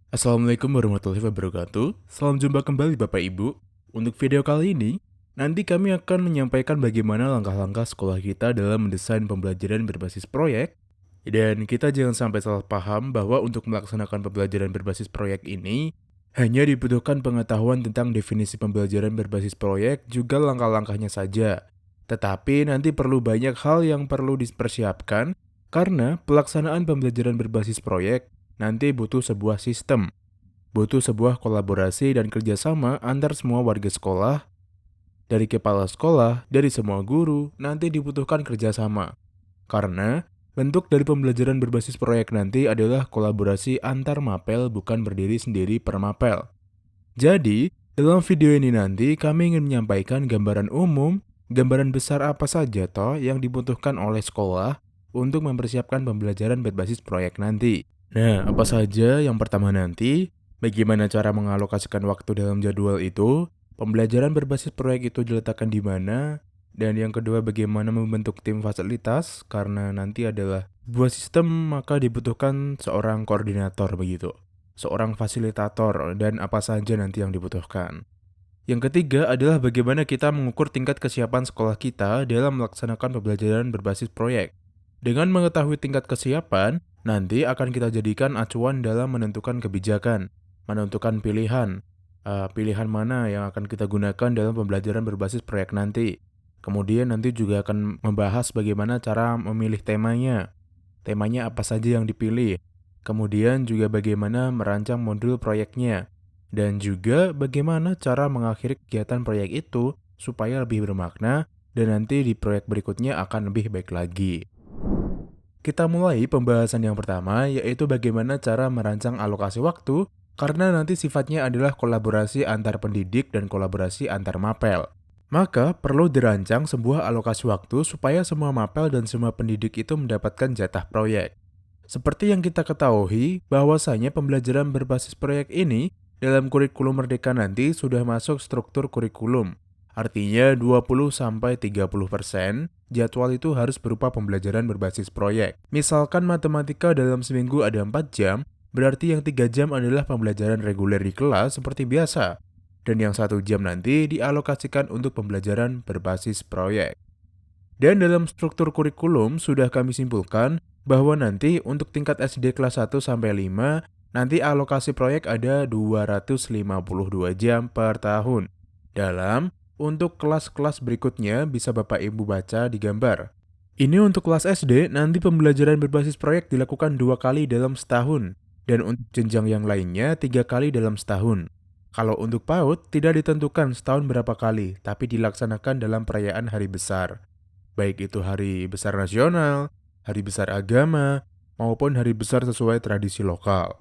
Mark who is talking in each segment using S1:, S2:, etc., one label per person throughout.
S1: Assalamualaikum warahmatullahi wabarakatuh. Salam jumpa kembali Bapak Ibu. Untuk video kali ini, nanti kami akan menyampaikan bagaimana langkah-langkah sekolah kita dalam mendesain pembelajaran berbasis proyek. Dan kita jangan sampai salah paham bahwa untuk melaksanakan pembelajaran berbasis proyek ini, hanya dibutuhkan pengetahuan tentang definisi pembelajaran berbasis proyek juga langkah-langkahnya saja. Tetapi nanti perlu banyak hal yang perlu dipersiapkan karena pelaksanaan pembelajaran berbasis proyek nanti butuh sebuah sistem, butuh sebuah kolaborasi dan kerjasama antar semua warga sekolah, dari kepala sekolah, dari semua guru, nanti dibutuhkan kerjasama. Karena bentuk dari pembelajaran berbasis proyek nanti adalah kolaborasi antar mapel bukan berdiri sendiri per mapel. Jadi, dalam video ini nanti kami ingin menyampaikan gambaran umum, gambaran besar apa saja toh yang dibutuhkan oleh sekolah untuk mempersiapkan pembelajaran berbasis proyek nanti. Nah, apa saja yang pertama nanti, bagaimana cara mengalokasikan waktu dalam jadwal itu, pembelajaran berbasis proyek itu diletakkan di mana, dan yang kedua bagaimana membentuk tim fasilitas, karena nanti adalah sebuah sistem maka dibutuhkan seorang koordinator begitu, seorang fasilitator, dan apa saja nanti yang dibutuhkan. Yang ketiga adalah bagaimana kita mengukur tingkat kesiapan sekolah kita dalam melaksanakan pembelajaran berbasis proyek. Dengan mengetahui tingkat kesiapan, nanti akan kita jadikan acuan dalam menentukan kebijakan, menentukan pilihan mana yang akan kita gunakan dalam pembelajaran berbasis proyek nanti. Kemudian nanti juga akan membahas bagaimana cara memilih temanya apa saja yang dipilih, kemudian juga bagaimana merancang modul proyeknya, dan juga bagaimana cara mengakhiri kegiatan proyek itu supaya lebih bermakna dan nanti di proyek berikutnya akan lebih baik lagi. Kita mulai pembahasan yang pertama, yaitu bagaimana cara merancang alokasi waktu, karena nanti sifatnya adalah kolaborasi antar pendidik dan kolaborasi antar mapel. Maka, perlu dirancang sebuah alokasi waktu supaya semua mapel dan semua pendidik itu mendapatkan jatah proyek. Seperti yang kita ketahui, bahwasanya pembelajaran berbasis proyek ini dalam kurikulum Merdeka nanti sudah masuk struktur kurikulum. Artinya 20-30% jadwal itu harus berupa pembelajaran berbasis proyek. Misalkan matematika dalam seminggu ada 4 jam, berarti yang 3 jam adalah pembelajaran reguler di kelas seperti biasa. Dan yang 1 jam nanti dialokasikan untuk pembelajaran berbasis proyek. Dan dalam struktur kurikulum sudah kami simpulkan bahwa nanti untuk tingkat SD kelas 1 sampai 5, nanti alokasi proyek ada 252 jam per tahun. Untuk kelas-kelas berikutnya bisa Bapak Ibu baca di gambar. Ini untuk kelas SD, nanti pembelajaran berbasis proyek dilakukan 2 kali dalam setahun. Dan untuk jenjang yang lainnya 3 kali dalam setahun. Kalau untuk PAUD, tidak ditentukan setahun berapa kali, tapi dilaksanakan dalam perayaan hari besar. Baik itu hari besar nasional, hari besar agama, maupun hari besar sesuai tradisi lokal.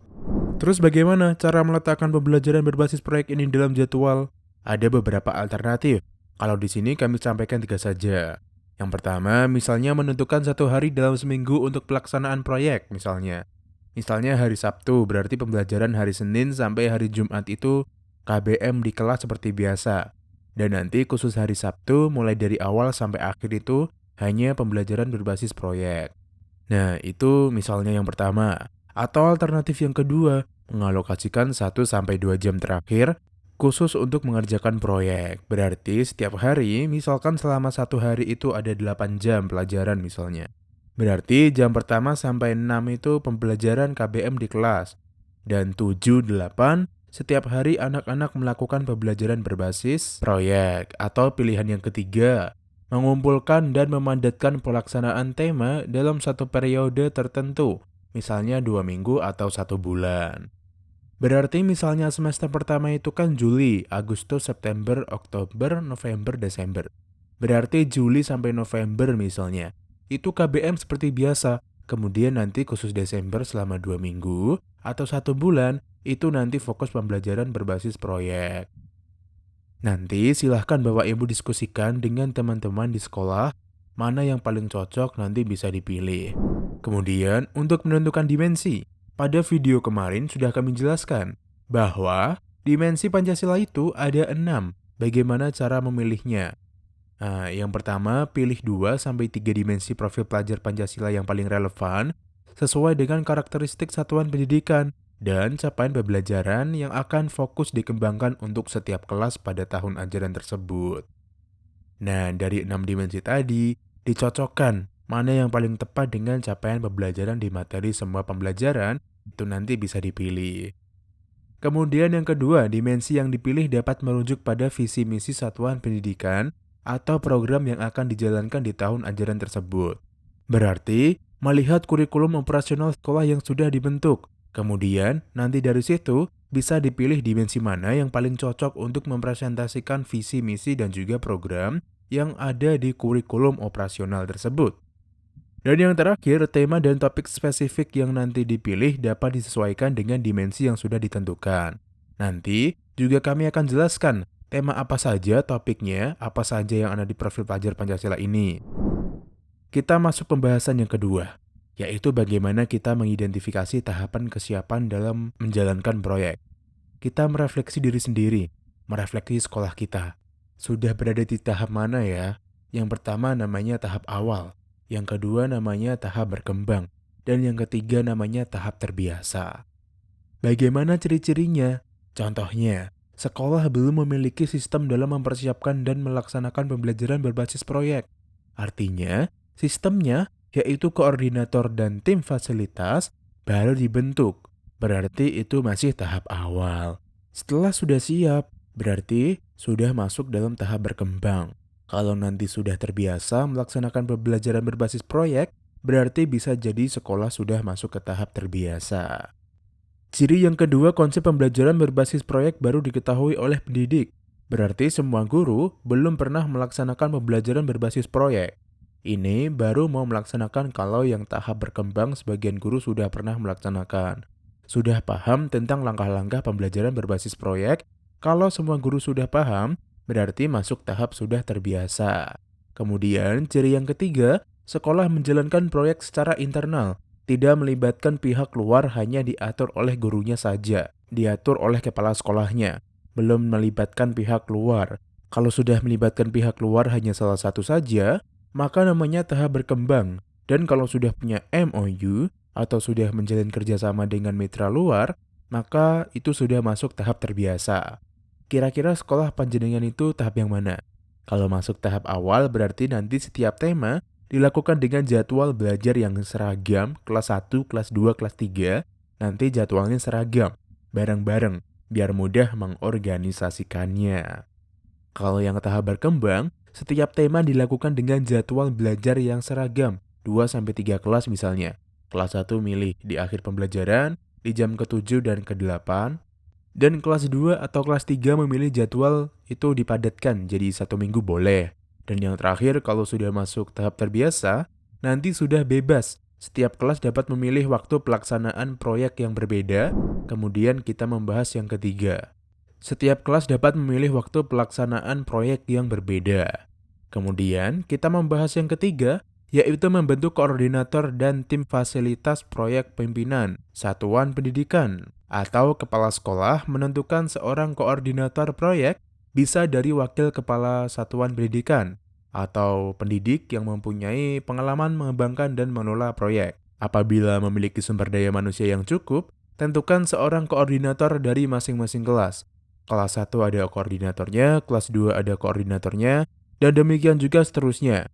S1: Terus bagaimana cara meletakkan pembelajaran berbasis proyek ini dalam jadwal? Ada beberapa alternatif. Kalau di sini kami sampaikan 3 saja. Yang pertama, misalnya menentukan 1 hari dalam seminggu untuk pelaksanaan proyek, misalnya. Misalnya hari Sabtu, berarti pembelajaran hari Senin sampai hari Jumat itu KBM di kelas seperti biasa. Dan nanti khusus hari Sabtu, mulai dari awal sampai akhir itu hanya pembelajaran berbasis proyek. Nah, itu misalnya yang pertama. Atau alternatif yang kedua, mengalokasikan 1-2 jam terakhir khusus untuk mengerjakan proyek. Berarti setiap hari, misalkan selama 1 hari itu ada 8 jam pelajaran misalnya. Berarti jam pertama sampai 6 itu pembelajaran KBM di kelas. Dan 7-8, setiap hari anak-anak melakukan pembelajaran berbasis proyek. Atau pilihan yang ketiga, mengumpulkan dan memandatkan pelaksanaan tema dalam satu periode tertentu, misalnya 2 minggu atau 1 bulan. Berarti misalnya semester pertama itu kan Juli, Agustus, September, Oktober, November, Desember. Berarti Juli sampai November misalnya. Itu KBM seperti biasa. Kemudian nanti khusus Desember selama 2 minggu atau 1 bulan, itu nanti fokus pembelajaran berbasis proyek. Nanti silahkan Bapak Ibu diskusikan dengan teman-teman di sekolah, mana yang paling cocok nanti bisa dipilih. Kemudian untuk menentukan dimensi, pada video kemarin sudah kami jelaskan bahwa dimensi Pancasila itu ada 6, bagaimana cara memilihnya. Nah, yang pertama pilih 2-3 dimensi profil pelajar Pancasila yang paling relevan, sesuai dengan karakteristik satuan pendidikan. dan capaian pembelajaran yang akan fokus dikembangkan untuk setiap kelas pada tahun ajaran tersebut. Nah, dari 6 dimensi tadi, dicocokkan mana yang paling tepat dengan capaian pembelajaran di materi semua pembelajaran, itu nanti bisa dipilih. Kemudian yang kedua, dimensi yang dipilih dapat merujuk pada visi misi satuan pendidikan atau program yang akan dijalankan di tahun ajaran tersebut. Berarti, melihat kurikulum operasional sekolah yang sudah dibentuk. Kemudian, nanti dari situ bisa dipilih dimensi mana yang paling cocok untuk mempresentasikan visi misi dan juga program yang ada di kurikulum operasional tersebut. Dan yang terakhir, tema dan topik spesifik yang nanti dipilih dapat disesuaikan dengan dimensi yang sudah ditentukan. Nanti juga kami akan jelaskan tema apa saja topiknya, apa saja yang ada di profil pelajar Pancasila ini. Kita masuk pembahasan yang kedua, yaitu bagaimana kita mengidentifikasi tahapan kesiapan dalam menjalankan proyek. Kita merefleksi diri sendiri, merefleksi sekolah kita. Sudah berada di tahap mana ya? Yang pertama namanya tahap awal. Yang kedua namanya tahap berkembang, dan yang ketiga namanya tahap terbiasa. Bagaimana ciri-cirinya? Contohnya, sekolah belum memiliki sistem dalam mempersiapkan dan melaksanakan pembelajaran berbasis proyek. Artinya, sistemnya, yaitu koordinator dan tim fasilitas, baru dibentuk. Berarti itu masih tahap awal. Setelah sudah siap, berarti sudah masuk dalam tahap berkembang. Kalau nanti sudah terbiasa melaksanakan pembelajaran berbasis proyek, berarti bisa jadi sekolah sudah masuk ke tahap terbiasa. Ciri yang kedua, konsep pembelajaran berbasis proyek baru diketahui oleh pendidik. Berarti semua guru belum pernah melaksanakan pembelajaran berbasis proyek. Ini baru mau melaksanakan kalau yang tahap berkembang sebagian guru sudah pernah melaksanakan. Sudah paham tentang langkah-langkah pembelajaran berbasis proyek. Kalau semua guru sudah paham, berarti masuk tahap sudah terbiasa. Kemudian, ciri yang ketiga, sekolah menjalankan proyek secara internal, tidak melibatkan pihak luar, hanya diatur oleh gurunya saja, diatur oleh kepala sekolahnya, belum melibatkan pihak luar. Kalau sudah melibatkan pihak luar hanya salah satu saja, maka namanya tahap berkembang. Dan kalau sudah punya MOU atau sudah menjalin kerjasama dengan mitra luar, maka itu sudah masuk tahap terbiasa. Kira-kira sekolah panjenengan itu tahap yang mana? Kalau masuk tahap awal berarti nanti setiap tema dilakukan dengan jadwal belajar yang seragam, kelas 1, kelas 2, kelas 3, nanti jadwalnya seragam, bareng-bareng, biar mudah mengorganisasikannya. Kalau yang tahap berkembang, setiap tema dilakukan dengan jadwal belajar yang seragam, 2-3 kelas misalnya. Kelas 1 milih di akhir pembelajaran, di jam ke-7 dan ke-8, dan kelas 2 atau kelas 3 memilih jadwal itu dipadatkan jadi 1 minggu boleh. Dan yang terakhir kalau sudah masuk tahap terbiasa, nanti sudah bebas. Setiap kelas dapat memilih waktu pelaksanaan proyek yang berbeda. Kemudian kita membahas yang ketiga. Setiap kelas dapat memilih waktu pelaksanaan proyek yang berbeda. Kemudian kita membahas yang ketiga, yaitu membentuk koordinator dan tim fasilitas proyek pimpinan, satuan pendidikan, atau kepala sekolah menentukan seorang koordinator proyek bisa dari wakil kepala satuan pendidikan atau pendidik yang mempunyai pengalaman mengembangkan dan mengelola proyek. Apabila memiliki sumber daya manusia yang cukup, tentukan seorang koordinator dari masing-masing kelas. Kelas 1 ada koordinatornya, kelas 2 ada koordinatornya, dan demikian juga seterusnya.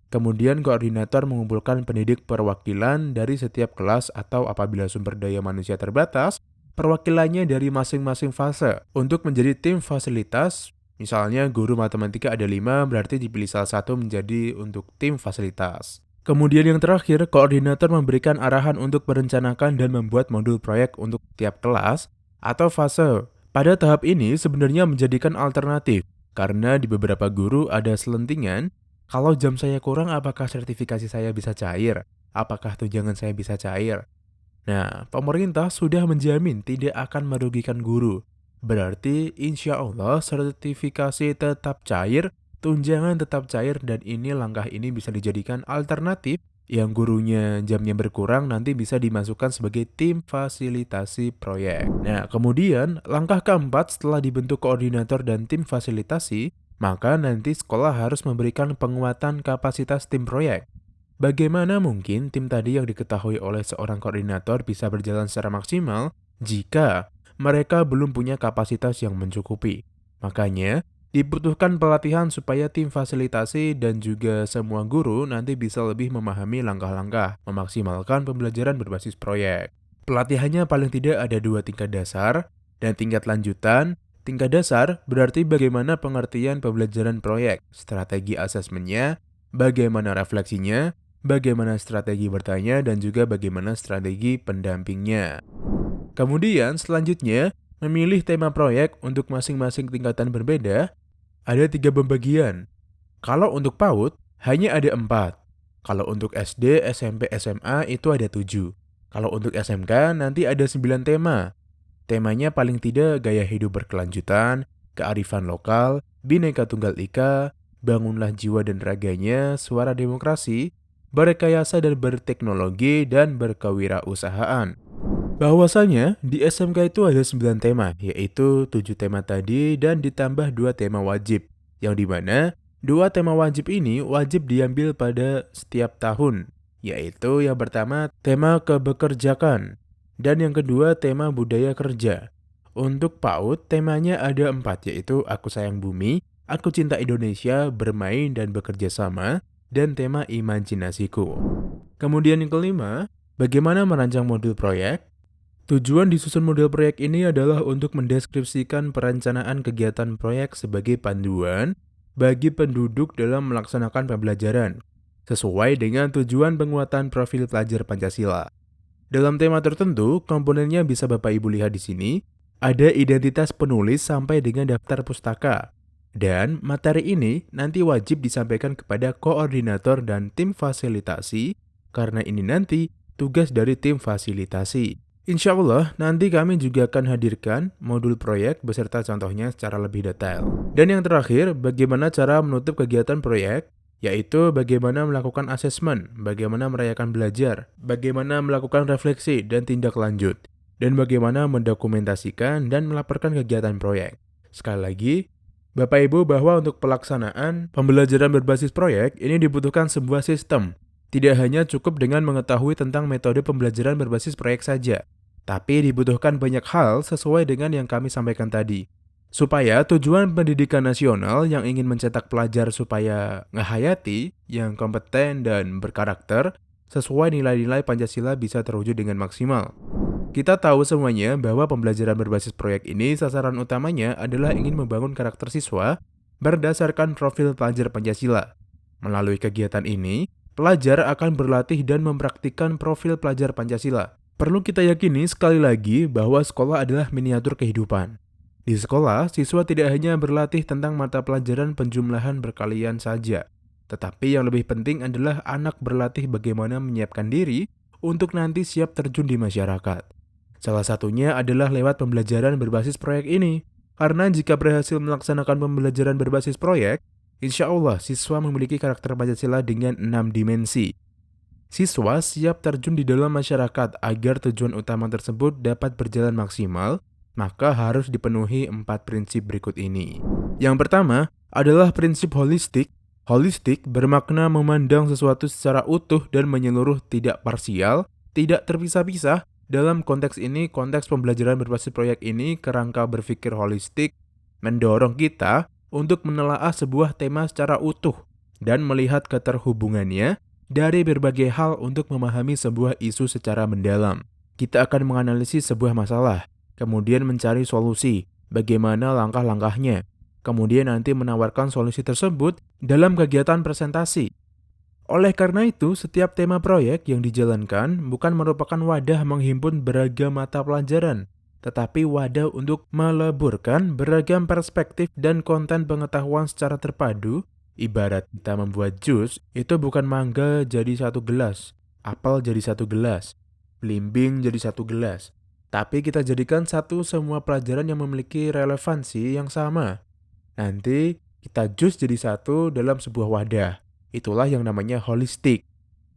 S1: Kemudian koordinator mengumpulkan pendidik perwakilan dari setiap kelas atau apabila sumber daya manusia terbatas, perwakilannya dari masing-masing fase untuk menjadi tim fasilitas. Misalnya guru matematika ada 5, berarti dipilih salah satu menjadi untuk tim fasilitas. Kemudian yang terakhir, koordinator memberikan arahan untuk merencanakan dan membuat modul proyek untuk tiap kelas atau fase. Pada tahap ini sebenarnya menjadikan alternatif, karena di beberapa guru ada selentingan, kalau jam saya kurang apakah sertifikasi saya bisa cair? Apakah tunjangan saya bisa cair? Nah, pemerintah sudah menjamin tidak akan merugikan guru. Berarti insya Allah sertifikasi tetap cair, tunjangan tetap cair, dan ini langkah ini bisa dijadikan alternatif yang gurunya jamnya berkurang nanti bisa dimasukkan sebagai tim fasilitasi proyek. Nah, kemudian langkah keempat setelah dibentuk koordinator dan tim fasilitasi, maka nanti sekolah harus memberikan penguatan kapasitas tim proyek. Bagaimana mungkin tim tadi yang diketahui oleh seorang koordinator bisa berjalan secara maksimal jika mereka belum punya kapasitas yang mencukupi. Makanya, dibutuhkan pelatihan supaya tim fasilitasi dan juga semua guru nanti bisa lebih memahami langkah-langkah memaksimalkan pembelajaran berbasis proyek. Pelatihannya paling tidak ada 2 tingkat dasar dan tingkat lanjutan. Tingkat dasar berarti bagaimana pengertian pembelajaran proyek, strategi asesmennya, bagaimana refleksinya, bagaimana strategi bertanya, dan juga bagaimana strategi pendampingnya. Kemudian selanjutnya, memilih tema proyek untuk masing-masing tingkatan berbeda, ada 3 pembagian. Kalau untuk PAUD, hanya ada 4. Kalau untuk SD, SMP, SMA itu ada 7. Kalau untuk SMK, nanti ada 9 tema. Temanya paling tidak gaya hidup berkelanjutan, kearifan lokal, Bhinneka Tunggal Ika, bangunlah jiwa dan raganya, suara demokrasi, berrekayasa dan berteknologi, dan berkewirausahaan. Bahwasanya di SMK itu ada 9 tema, yaitu 7 tema tadi dan ditambah 2 tema wajib, yang dimana 2 tema wajib ini wajib diambil pada setiap tahun, yaitu yang pertama tema kebekerjakan, dan yang kedua tema budaya kerja. Untuk PAUD, temanya ada 4, yaitu Aku Sayang Bumi, Aku Cinta Indonesia, Bermain dan Bekerja Sama, dan tema Imajinasiku. Kemudian yang kelima, bagaimana merancang modul proyek? Tujuan disusun model proyek ini adalah untuk mendeskripsikan perencanaan kegiatan proyek sebagai panduan bagi penduduk dalam melaksanakan pembelajaran, sesuai dengan tujuan penguatan profil pelajar Pancasila. Dalam tema tertentu, komponennya bisa Bapak Ibu lihat di sini, ada identitas penulis sampai dengan daftar pustaka. Dan materi ini nanti wajib disampaikan kepada koordinator dan tim fasilitasi, karena ini nanti tugas dari tim fasilitasi. Insya Allah, nanti kami juga akan hadirkan modul proyek beserta contohnya secara lebih detail. Dan yang terakhir, bagaimana cara menutup kegiatan proyek, yaitu bagaimana melakukan asesmen, bagaimana merayakan belajar, bagaimana melakukan refleksi dan tindak lanjut, dan bagaimana mendokumentasikan dan melaporkan kegiatan proyek. Sekali lagi, Bapak Ibu, bahwa untuk pelaksanaan pembelajaran berbasis proyek ini dibutuhkan sebuah sistem. Tidak hanya cukup dengan mengetahui tentang metode pembelajaran berbasis proyek saja, tapi dibutuhkan banyak hal sesuai dengan yang kami sampaikan tadi. Supaya tujuan pendidikan nasional yang ingin mencetak pelajar supaya ngehayati, yang kompeten dan berkarakter, sesuai nilai-nilai Pancasila bisa terwujud dengan maksimal. Kita tahu semuanya bahwa pembelajaran berbasis proyek ini sasaran utamanya adalah ingin membangun karakter siswa berdasarkan profil pelajar Pancasila. Melalui kegiatan ini, pelajar akan berlatih dan mempraktikkan profil pelajar Pancasila. Perlu kita yakini sekali lagi bahwa sekolah adalah miniatur kehidupan. Di sekolah, siswa tidak hanya berlatih tentang mata pelajaran penjumlahan berkalian saja, tetapi yang lebih penting adalah anak berlatih bagaimana menyiapkan diri untuk nanti siap terjun di masyarakat. Salah satunya adalah lewat pembelajaran berbasis proyek ini, karena jika berhasil melaksanakan pembelajaran berbasis proyek, insya Allah siswa memiliki karakter Pancasila dengan 6 dimensi. Siswa siap terjun di dalam masyarakat agar tujuan utama tersebut dapat berjalan maksimal, maka harus dipenuhi 4 prinsip berikut ini. Yang pertama adalah prinsip holistik. Holistik bermakna memandang sesuatu secara utuh dan menyeluruh, tidak parsial, tidak terpisah-pisah. Dalam konteks ini, konteks pembelajaran berbasis proyek ini, kerangka berpikir holistik mendorong kita untuk menelaah sebuah tema secara utuh dan melihat keterhubungannya dari berbagai hal untuk memahami sebuah isu secara mendalam. Kita akan menganalisis sebuah masalah, kemudian mencari solusi, bagaimana langkah-langkahnya, kemudian nanti menawarkan solusi tersebut dalam kegiatan presentasi. Oleh karena itu, setiap tema proyek yang dijalankan bukan merupakan wadah menghimpun beragam mata pelajaran, tetapi wadah untuk meleburkan beragam perspektif dan konten pengetahuan secara terpadu. Ibarat kita membuat jus, itu bukan mangga jadi 1 gelas, apel jadi 1 gelas, belimbing jadi 1 gelas. Tapi kita jadikan satu semua pelajaran yang memiliki relevansi yang sama. Nanti kita jus jadi satu dalam sebuah wadah. Itulah yang namanya holistik.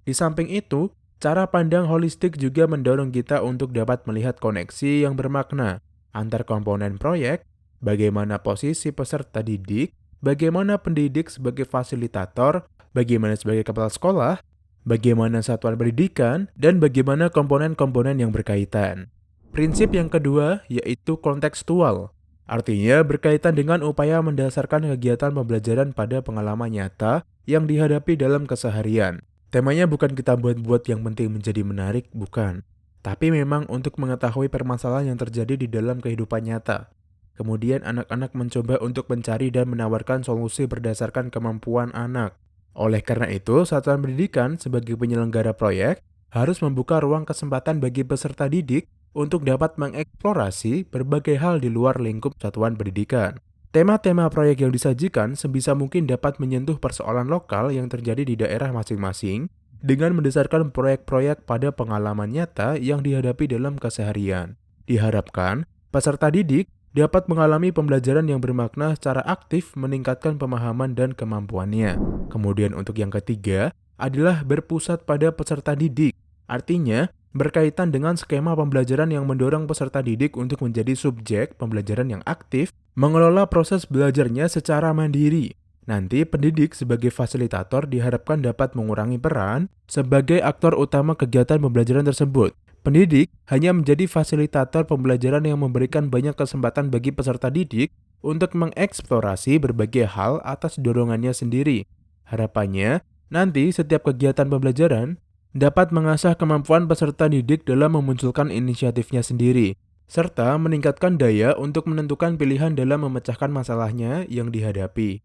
S1: Di samping itu, cara pandang holistik juga mendorong kita untuk dapat melihat koneksi yang bermakna antar komponen proyek, bagaimana posisi peserta didik, bagaimana pendidik sebagai fasilitator, bagaimana sebagai kepala sekolah, bagaimana satuan pendidikan, dan bagaimana komponen-komponen yang berkaitan. Prinsip yang kedua yaitu kontekstual. Artinya berkaitan dengan upaya mendasarkan kegiatan pembelajaran pada pengalaman nyata yang dihadapi dalam keseharian. Temanya bukan kita buat-buat yang penting menjadi menarik, bukan. Tapi memang untuk mengetahui permasalahan yang terjadi di dalam kehidupan nyata. Kemudian anak-anak mencoba untuk mencari dan menawarkan solusi berdasarkan kemampuan anak. Oleh karena itu, satuan pendidikan sebagai penyelenggara proyek harus membuka ruang kesempatan bagi peserta didik untuk dapat mengeksplorasi berbagai hal di luar lingkup satuan pendidikan. Tema-tema proyek yang disajikan sebisa mungkin dapat menyentuh persoalan lokal yang terjadi di daerah masing-masing dengan mendasarkan proyek-proyek pada pengalaman nyata yang dihadapi dalam keseharian. Diharapkan, peserta didik dapat mengalami pembelajaran yang bermakna secara aktif meningkatkan pemahaman dan kemampuannya. Kemudian untuk yang ketiga adalah berpusat pada peserta didik. Artinya, berkaitan dengan skema pembelajaran yang mendorong peserta didik untuk menjadi subjek pembelajaran yang aktif, mengelola proses belajarnya secara mandiri. Nanti pendidik sebagai fasilitator diharapkan dapat mengurangi peran sebagai aktor utama kegiatan pembelajaran tersebut. Pendidik hanya menjadi fasilitator pembelajaran yang memberikan banyak kesempatan bagi peserta didik untuk mengeksplorasi berbagai hal atas dorongannya sendiri. Harapannya, nanti setiap kegiatan pembelajaran dapat mengasah kemampuan peserta didik dalam memunculkan inisiatifnya sendiri, serta meningkatkan daya untuk menentukan pilihan dalam memecahkan masalahnya yang dihadapi.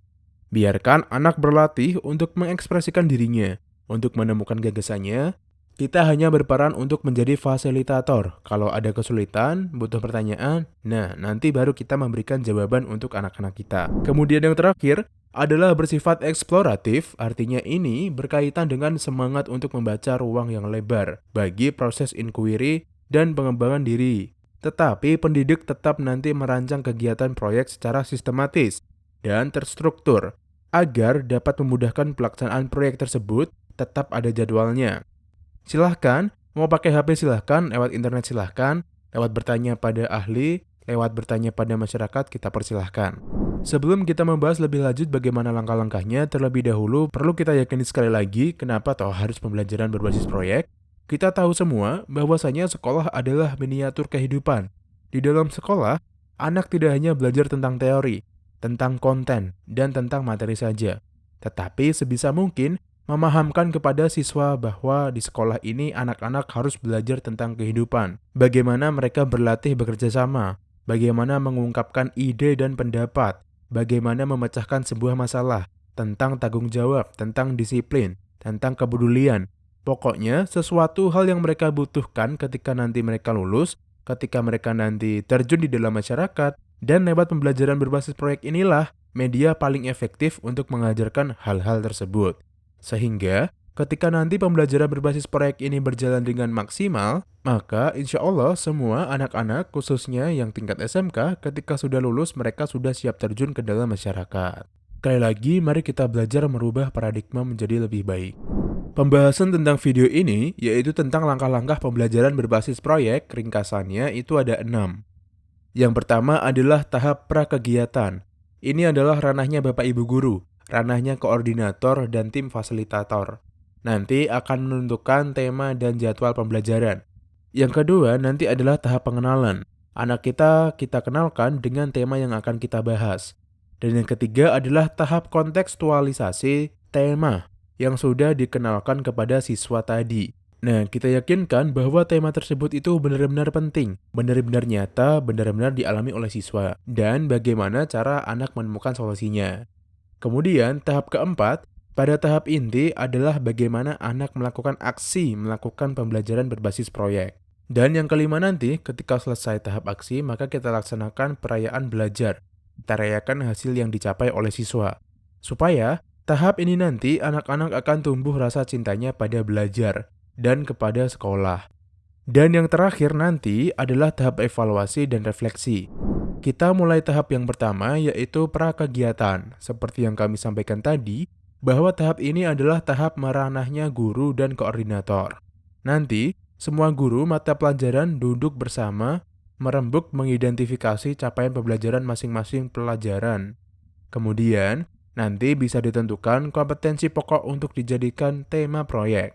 S1: Biarkan anak berlatih untuk mengekspresikan dirinya, untuk menemukan gagasannya. Kita hanya berperan untuk menjadi fasilitator. Kalau ada kesulitan, butuh pertanyaan, nah nanti baru kita memberikan jawaban untuk anak-anak kita. Kemudian yang terakhir adalah bersifat eksploratif, artinya ini berkaitan dengan semangat untuk membaca ruang yang lebar bagi proses inquiry dan pengembangan diri. Tetapi pendidik tetap nanti merancang kegiatan proyek secara sistematis dan terstruktur agar dapat memudahkan pelaksanaan proyek tersebut tetap ada jadwalnya. Silahkan, mau pakai HP silahkan, lewat internet silahkan, lewat bertanya pada ahli, lewat bertanya pada masyarakat kita persilahkan. Sebelum kita membahas lebih lanjut bagaimana langkah-langkahnya, terlebih dahulu perlu kita yakini sekali lagi kenapa toh harus pembelajaran berbasis proyek. Kita tahu semua bahwasanya sekolah adalah miniatur kehidupan. Di dalam sekolah, anak tidak hanya belajar tentang teori, tentang konten, dan tentang materi saja. Tetapi sebisa mungkin memahamkan kepada siswa bahwa di sekolah ini anak-anak harus belajar tentang kehidupan. Bagaimana mereka berlatih bekerja sama, bagaimana mengungkapkan ide dan pendapat, bagaimana memecahkan sebuah masalah, tentang tanggung jawab, tentang disiplin, tentang kepedulian. Pokoknya sesuatu hal yang mereka butuhkan ketika nanti mereka lulus, ketika mereka nanti terjun di dalam masyarakat, dan lewat pembelajaran berbasis proyek inilah media paling efektif untuk mengajarkan hal-hal tersebut. Sehingga ketika nanti pembelajaran berbasis proyek ini berjalan dengan maksimal, maka insya Allah semua anak-anak khususnya yang tingkat SMK ketika sudah lulus mereka sudah siap terjun ke dalam masyarakat. Sekali lagi mari kita belajar merubah paradigma menjadi lebih baik. Pembahasan tentang video ini yaitu tentang langkah-langkah pembelajaran berbasis proyek, ringkasannya itu ada 6. Yang pertama adalah tahap prakegiatan. Ini adalah ranahnya Bapak Ibu Guru, ranahnya koordinator dan tim fasilitator. Nanti akan menentukan tema dan jadwal pembelajaran. Yang kedua nanti adalah tahap pengenalan. Anak kita kenalkan dengan tema yang akan kita bahas. Dan yang ketiga adalah tahap kontekstualisasi tema yang sudah dikenalkan kepada siswa tadi. Nah, kita yakinkan bahwa tema tersebut itu benar-benar penting, benar-benar nyata, benar-benar dialami oleh siswa, dan bagaimana cara anak menemukan solusinya. Kemudian, tahap keempat, pada tahap inti adalah bagaimana anak melakukan aksi, melakukan pembelajaran berbasis proyek. Dan yang kelima nanti, ketika selesai tahap aksi, maka kita laksanakan perayaan belajar. Kita rayakan hasil yang dicapai oleh siswa. Supaya, tahap ini nanti anak-anak akan tumbuh rasa cintanya pada belajar dan kepada sekolah. Dan yang terakhir nanti adalah tahap evaluasi dan refleksi. Kita mulai tahap yang pertama yaitu prakegiatan. Seperti yang kami sampaikan tadi, bahwa tahap ini adalah tahap meranahnya guru dan koordinator. Nanti, semua guru mata pelajaran duduk bersama, merembuk mengidentifikasi capaian pembelajaran masing-masing pelajaran. Kemudian, nanti bisa ditentukan kompetensi pokok untuk dijadikan tema proyek.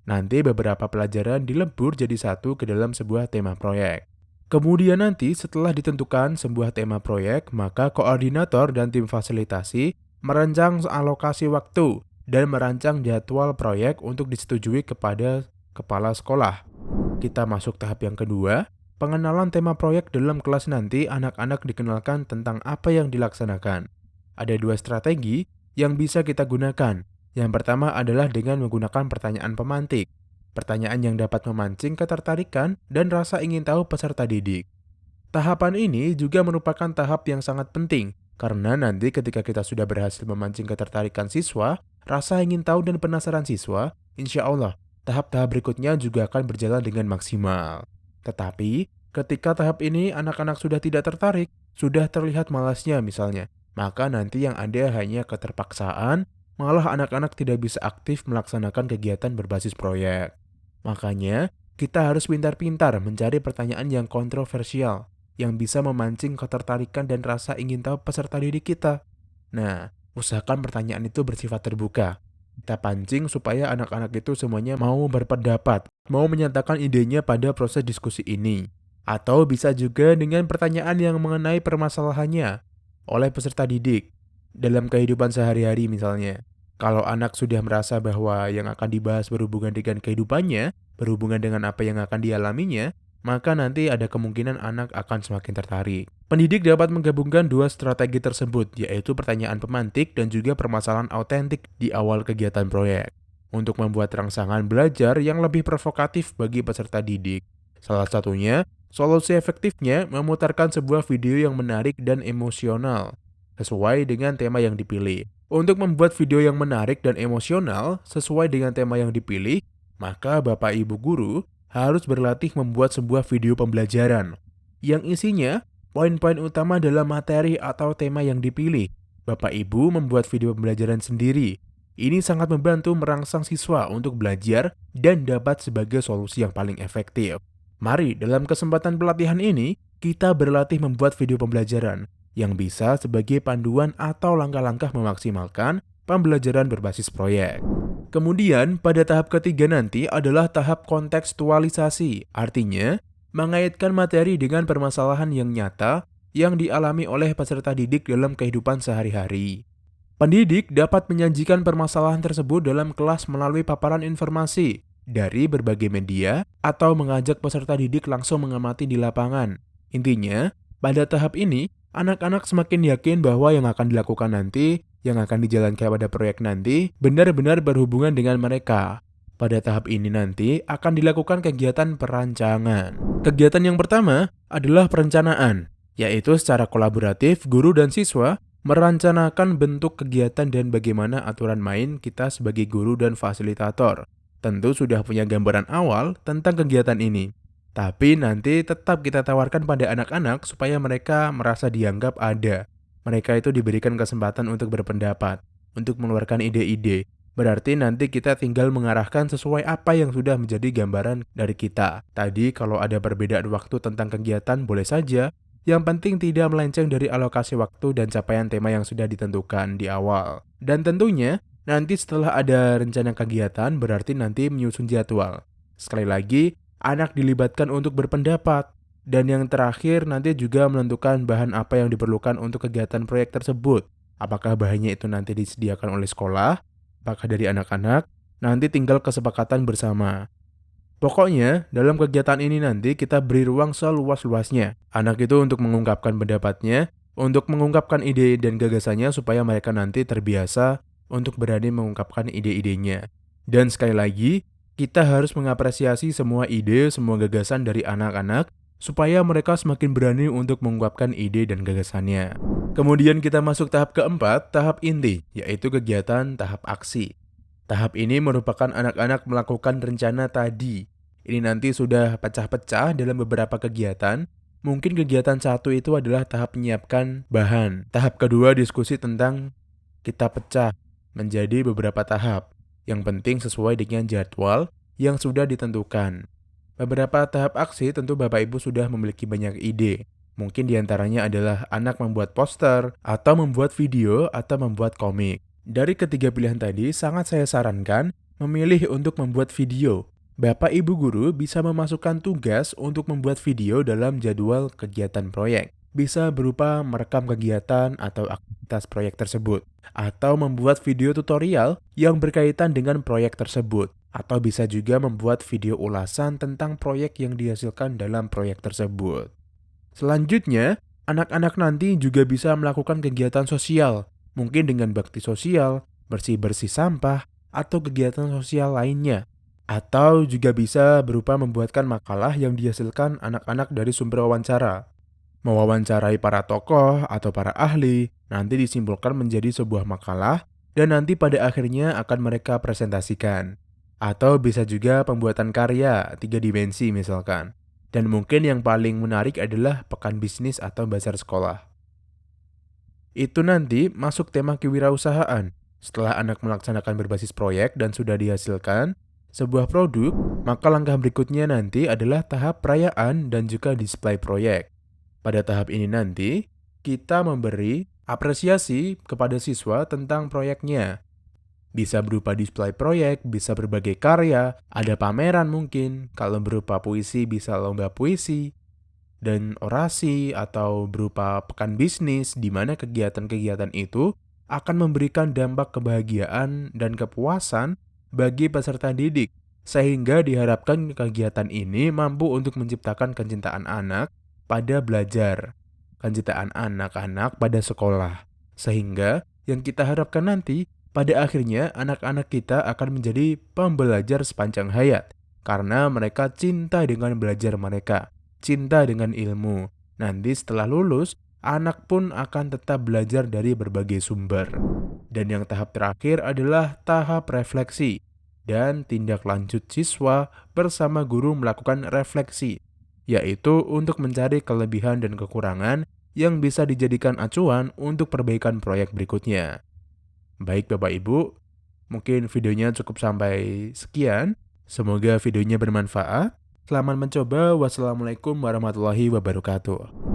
S1: Nanti beberapa pelajaran dilebur jadi satu ke dalam sebuah tema proyek. Kemudian nanti setelah ditentukan sebuah tema proyek, maka koordinator dan tim fasilitasi merancang alokasi waktu dan merancang jadwal proyek untuk disetujui kepada kepala sekolah. Kita masuk tahap yang kedua, pengenalan tema proyek dalam kelas nanti anak-anak dikenalkan tentang apa yang dilaksanakan. Ada dua strategi yang bisa kita gunakan. Yang pertama adalah dengan menggunakan pertanyaan pemantik. Pertanyaan yang dapat memancing ketertarikan dan rasa ingin tahu peserta didik. Tahapan ini juga merupakan tahap yang sangat penting, karena nanti ketika kita sudah berhasil memancing ketertarikan siswa, rasa ingin tahu dan penasaran siswa, insya Allah, tahap-tahap berikutnya juga akan berjalan dengan maksimal. Tetapi, ketika tahap ini anak-anak sudah tidak tertarik, sudah terlihat malasnya misalnya, maka nanti yang ada hanya keterpaksaan, malah anak-anak tidak bisa aktif melaksanakan kegiatan berbasis proyek. Makanya, kita harus pintar-pintar mencari pertanyaan yang kontroversial, yang bisa memancing ketertarikan dan rasa ingin tahu peserta didik kita. Nah, usahakan pertanyaan itu bersifat terbuka. Kita pancing supaya anak-anak itu semuanya mau berpendapat, mau menyatakan idenya pada proses diskusi ini. Atau bisa juga dengan pertanyaan yang mengenai permasalahannya oleh peserta didik dalam kehidupan sehari-hari misalnya. Kalau anak sudah merasa bahwa yang akan dibahas berhubungan dengan kehidupannya, berhubungan dengan apa yang akan dialaminya, maka nanti ada kemungkinan anak akan semakin tertarik. Pendidik dapat menggabungkan dua strategi tersebut, yaitu pertanyaan pemantik dan juga permasalahan autentik di awal kegiatan proyek, untuk membuat rangsangan belajar yang lebih provokatif bagi peserta didik. Salah satunya, solusi efektifnya memutarkan sebuah video yang menarik dan emosional, sesuai dengan tema yang dipilih. Untuk membuat video yang menarik dan emosional sesuai dengan tema yang dipilih, maka Bapak Ibu guru harus berlatih membuat sebuah video pembelajaran yang isinya poin-poin utama dalam materi atau tema yang dipilih. Bapak Ibu membuat video pembelajaran sendiri. Ini sangat membantu merangsang siswa untuk belajar dan dapat sebagai solusi yang paling efektif. Mari dalam kesempatan pelatihan ini, kita berlatih membuat video pembelajaran yang bisa sebagai panduan atau langkah-langkah memaksimalkan pembelajaran berbasis proyek. Kemudian, pada tahap ketiga nanti adalah tahap kontekstualisasi, artinya mengaitkan materi dengan permasalahan yang nyata yang dialami oleh peserta didik dalam kehidupan sehari-hari. Pendidik dapat menyajikan permasalahan tersebut dalam kelas melalui paparan informasi dari berbagai media atau mengajak peserta didik langsung mengamati di lapangan. Intinya, pada tahap ini, anak-anak semakin yakin bahwa yang akan dilakukan nanti, yang akan dijalankan pada proyek nanti, benar-benar berhubungan dengan mereka. Pada tahap ini nanti akan dilakukan kegiatan perancangan. Kegiatan yang pertama adalah perencanaan, yaitu secara kolaboratif guru dan siswa merencanakan bentuk kegiatan dan bagaimana aturan main kita sebagai guru dan fasilitator. Tentu sudah punya gambaran awal tentang kegiatan ini. Tapi nanti tetap kita tawarkan pada anak-anak supaya mereka merasa dianggap ada. Mereka itu diberikan kesempatan untuk berpendapat, untuk mengeluarkan ide-ide. Berarti nanti kita tinggal mengarahkan sesuai apa yang sudah menjadi gambaran dari kita. Tadi kalau ada perbedaan waktu tentang kegiatan boleh saja. Yang penting tidak melenceng dari alokasi waktu dan capaian tema yang sudah ditentukan di awal. Dan tentunya nanti setelah ada rencana kegiatan berarti nanti menyusun jadwal. Sekali lagi, anak dilibatkan untuk berpendapat. Dan yang terakhir nanti juga menentukan bahan apa yang diperlukan untuk kegiatan proyek tersebut. Apakah bahannya itu nanti disediakan oleh sekolah? Apakah dari anak-anak? Nanti tinggal kesepakatan bersama. Pokoknya, dalam kegiatan ini nanti kita beri ruang seluas-luasnya. Anak itu untuk mengungkapkan pendapatnya, untuk mengungkapkan ide dan gagasannya supaya mereka nanti terbiasa untuk berani mengungkapkan ide-idenya. Dan sekali lagi, kita harus mengapresiasi semua ide, semua gagasan dari anak-anak, supaya mereka semakin berani untuk mengungkapkan ide dan gagasannya. Kemudian kita masuk tahap keempat, tahap inti, yaitu kegiatan tahap aksi. Tahap ini merupakan anak-anak melakukan rencana tadi. Ini nanti sudah pecah-pecah dalam beberapa kegiatan. Mungkin kegiatan satu itu adalah tahap menyiapkan bahan. Tahap kedua diskusi tentang kita pecah menjadi beberapa tahap. Yang penting sesuai dengan jadwal yang sudah ditentukan. Beberapa tahap aksi tentu Bapak Ibu sudah memiliki banyak ide. Mungkin diantaranya adalah anak membuat poster, atau membuat video, atau membuat komik. Dari ketiga pilihan tadi, sangat saya sarankan memilih untuk membuat video. Bapak Ibu guru bisa memasukkan tugas untuk membuat video dalam jadwal kegiatan proyek. Bisa berupa merekam kegiatan atau aktivitas proyek tersebut, atau membuat video tutorial yang berkaitan dengan proyek tersebut, atau bisa juga membuat video ulasan tentang proyek yang dihasilkan dalam proyek tersebut. Selanjutnya, anak-anak nanti juga bisa melakukan kegiatan sosial, mungkin dengan bakti sosial, bersih-bersih sampah, atau kegiatan sosial lainnya. Atau juga bisa berupa membuatkan makalah yang dihasilkan anak-anak dari sumber wawancara. Mewawancarai para tokoh atau para ahli, nanti disimpulkan menjadi sebuah makalah, dan nanti pada akhirnya akan mereka presentasikan. Atau bisa juga pembuatan karya 3 dimensi misalkan. Dan mungkin yang paling menarik adalah pekan bisnis atau bazar sekolah. Itu nanti masuk tema kewirausahaan. Setelah anak melaksanakan berbasis proyek dan sudah dihasilkan sebuah produk, maka langkah berikutnya nanti adalah tahap perayaan dan juga display proyek. Pada tahap ini nanti, kita memberi apresiasi kepada siswa tentang proyeknya. Bisa berupa display proyek, bisa berbagai karya, ada pameran mungkin, kalau berupa puisi bisa lomba puisi, dan orasi atau berupa pekan bisnis di mana kegiatan-kegiatan itu akan memberikan dampak kebahagiaan dan kepuasan bagi peserta didik, sehingga diharapkan kegiatan ini mampu untuk menciptakan kecintaan anak pada belajar, kecintaan anak-anak pada sekolah, sehingga yang kita harapkan nanti pada akhirnya anak-anak kita akan menjadi pembelajar sepanjang hayat karena mereka cinta dengan belajar mereka, cinta dengan ilmu. Nanti setelah lulus, anak pun akan tetap belajar dari berbagai sumber. Dan yang tahap terakhir adalah tahap refleksi dan tindak lanjut siswa bersama guru melakukan refleksi, yaitu untuk mencari kelebihan dan kekurangan yang bisa dijadikan acuan untuk perbaikan proyek berikutnya. Baik Bapak Ibu, mungkin videonya cukup sampai sekian. Semoga videonya bermanfaat. Selamat mencoba. Wassalamualaikum warahmatullahi wabarakatuh.